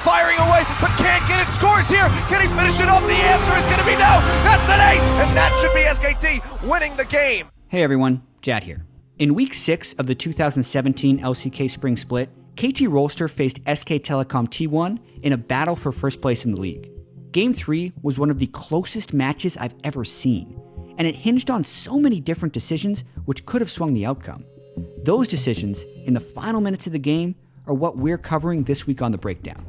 firing away, but can't get it. Scores here. Can he finish it off? The answer is going to be no. That's an ace, and that should be SKT winning the game. Hey everyone, Jatt here. In Week 6 of the 2017 LCK Spring Split, KT Rolster faced SK Telecom T1 in a battle for first place in the league. Game 3 was one of the closest matches I've ever seen, and it hinged on so many different decisions which could have swung the outcome. Those decisions, in the final minutes of the game, are what we're covering this week on The Breakdown.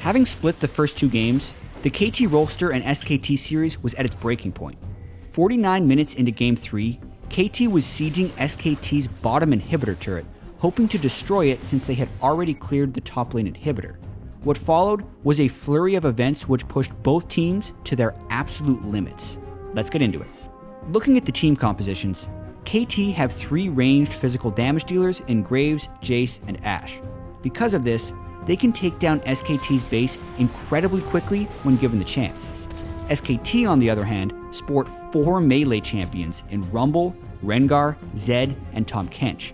Having split the first 2 games, the KT Rolster and SKT series was at its breaking point. 49 minutes into Game 3, KT was sieging SKT's bottom inhibitor turret, hoping to destroy it since they had already cleared the top lane inhibitor. What followed was a flurry of events which pushed both teams to their absolute limits. Let's get into it. Looking at the team compositions, KT have 3 ranged physical damage dealers in Graves, Jace, and Ashe. Because of this, they can take down SKT's base incredibly quickly when given the chance. SKT, on the other hand, sport 4 melee champions in Rumble, Rengar, Zed, and Tahm Kench.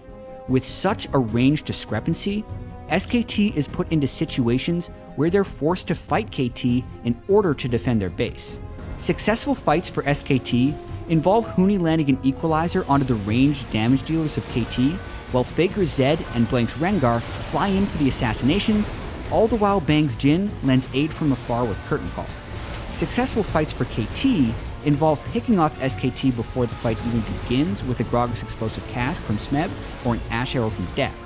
With such a range discrepancy, SKT is put into situations where they're forced to fight KT in order to defend their base. Successful fights for SKT involve Huni landing an equalizer onto the ranged damage dealers of KT, while Faker's Zed and Blank's Rengar fly in for the assassinations, all the while Bang's Jhin lends aid from afar with Curtain Call. Successful fights for KT involve picking off SKT before the fight even begins with a Gragas Explosive Cast from Smeb or an Ashe Arrow from Deft.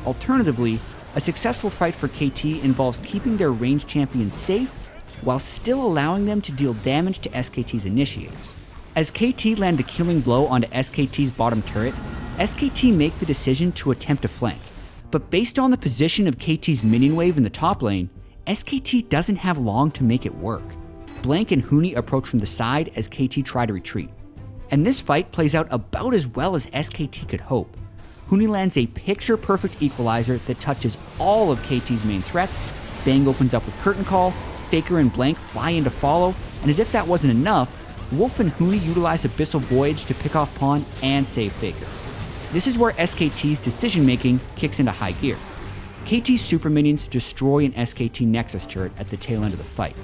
Alternatively, a successful fight for KT involves keeping their ranged champions safe while still allowing them to deal damage to SKT's initiators. As KT land a killing blow onto SKT's bottom turret, SKT make the decision to attempt a flank. But based on the position of KT's minion wave in the top lane, SKT doesn't have long to make it work. Blank and Huni approach from the side as KT try to retreat. And this fight plays out about as well as SKT could hope. Huni lands a picture-perfect equalizer that touches all of KT's main threats, Bang opens up with Curtain Call, Faker and Blank fly in to follow, and as if that wasn't enough, Wolf and Huni utilize Abyssal Voyage to pick off Pawn and save Faker. This is where SKT's decision-making kicks into high gear. KT's super minions destroy an SKT Nexus turret at the tail end of the fight,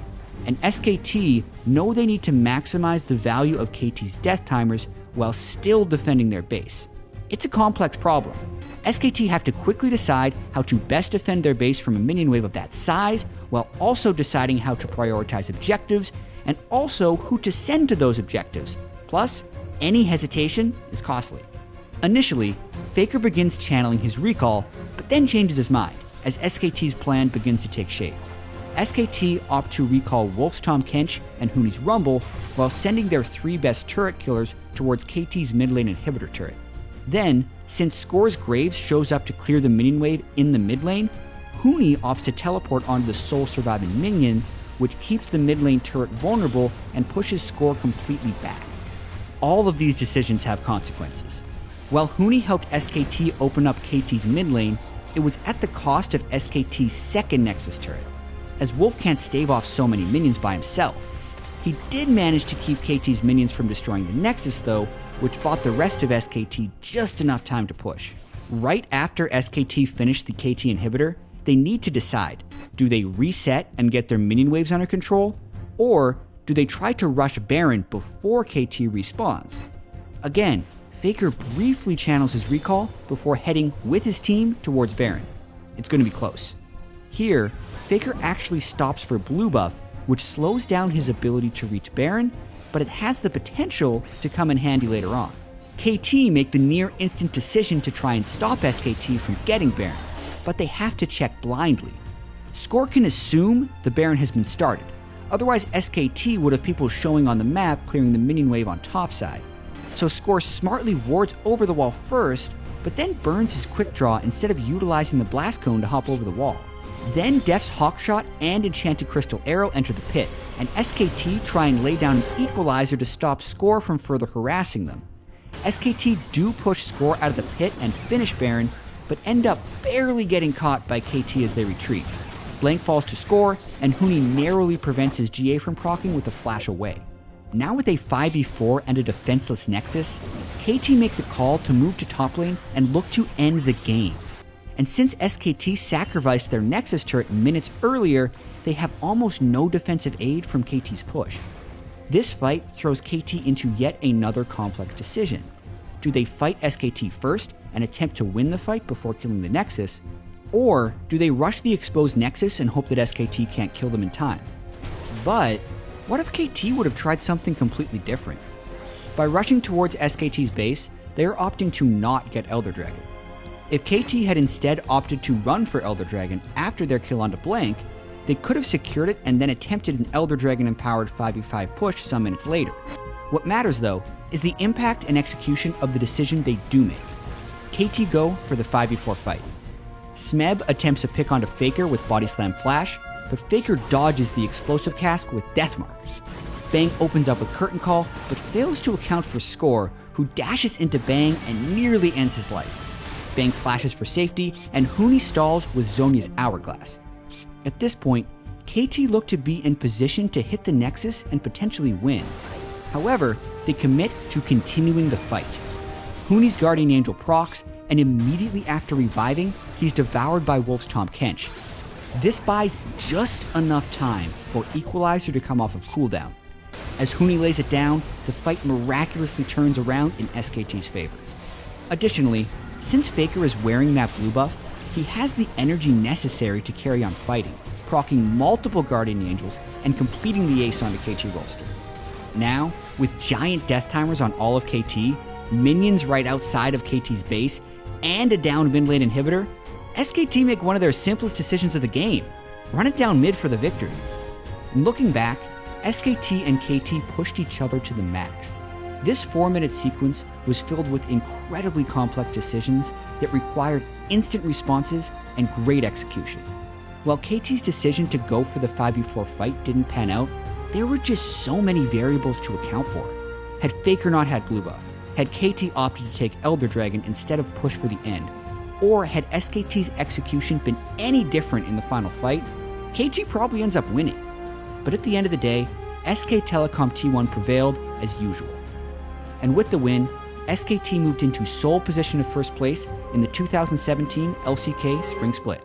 and SKT know they need to maximize the value of KT's death timers while still defending their base. It's a complex problem. SKT have to quickly decide how to best defend their base from a minion wave of that size, while also deciding how to prioritize objectives, and also who to send to those objectives. Plus, any hesitation is costly. Initially, Faker begins channeling his recall, but then changes his mind as SKT's plan begins to take shape. SKT opt to recall Wolf's Tahm Kench and Huni's Rumble while sending their 3 best turret killers towards KT's mid lane inhibitor turret. Then, since Score's Graves shows up to clear the minion wave in the mid lane, Huni opts to teleport onto the sole surviving minion, which keeps the mid lane turret vulnerable and pushes Score completely back. All of these decisions have consequences. While Huni helped SKT open up KT's mid lane, it was at the cost of SKT's second Nexus turret, as Wolf can't stave off so many minions by himself. He did manage to keep KT's minions from destroying the Nexus though, which bought the rest of SKT just enough time to push. Right after SKT finished the KT inhibitor, they need to decide, do they reset and get their minion waves under control, or do they try to rush Baron before KT respawns? Again, Faker briefly channels his recall before heading with his team towards Baron. It's going to be close. Here, Faker actually stops for blue buff, which slows down his ability to reach Baron, but it has the potential to come in handy later on. KT make the near instant decision to try and stop SKT from getting Baron, but they have to check blindly. Score can assume the Baron has been started, otherwise SKT would have people showing on the map clearing the minion wave on topside. So Score smartly wards over the wall first, but then burns his quick draw instead of utilizing the blast cone to hop over the wall. Then Deft's Hawkshot and Enchanted Crystal Arrow enter the pit, and SKT try and lay down an equalizer to stop Score from further harassing them. SKT do push Score out of the pit and finish Baron, but end up barely getting caught by KT as they retreat. Blank falls to Score, and Huni narrowly prevents his GA from proccing with a flash away. Now with a 5v4 and a defenseless Nexus, KT make the call to move to top lane and look to end the game. And since SKT sacrificed their Nexus turret minutes earlier, they have almost no defensive aid from KT's push. This fight throws KT into yet another complex decision. Do they fight SKT first and attempt to win the fight before killing the Nexus, or do they rush the exposed Nexus and hope that SKT can't kill them in time? But what if KT would have tried something completely different? By rushing towards SKT's base, they are opting to not get Elder Dragon. If KT had instead opted to run for Elder Dragon after their kill onto Blank, they could have secured it and then attempted an Elder Dragon empowered 5v5 push some minutes later. What matters though is the impact and execution of the decision they do make. KT go for the 5v4 fight. Smeb attempts a pick onto Faker with Body Slam Flash, but Faker dodges the explosive cask with Deathmark. Bang opens up a curtain call, but fails to account for Score, who dashes into Bang and nearly ends his life. Bang flashes for safety, and Huni stalls with Zhonya's Hourglass. At this point, KT look to be in position to hit the Nexus and potentially win. However, they commit to continuing the fight. Huni's Guardian Angel procs, and immediately after reviving, he's devoured by Wolf's Tahm Kench. This buys just enough time for Equalizer to come off of cooldown. As Huni lays it down, the fight miraculously turns around in SKT's favor. Additionally, since Faker is wearing that blue buff, he has the energy necessary to carry on fighting, proccing multiple Guardian Angels and completing the ace onto KT Rolster. Now, with giant death timers on all of KT, minions right outside of KT's base, and a down mid lane inhibitor, SKT make one of their simplest decisions of the game: run it down mid for the victory. And looking back, SKT and KT pushed each other to the max. This 4-minute sequence was filled with incredibly complex decisions that required instant responses and great execution. While KT's decision to go for the 5v4 fight didn't pan out, there were just so many variables to account for. Had Faker not had blue buff, had KT opted to take Elder Dragon instead of push for the end, or had SKT's execution been any different in the final fight, KT probably ends up winning. But at the end of the day, SK Telecom T1 prevailed as usual. And with the win, SKT moved into sole position of first place in the 2017 LCK Spring Split.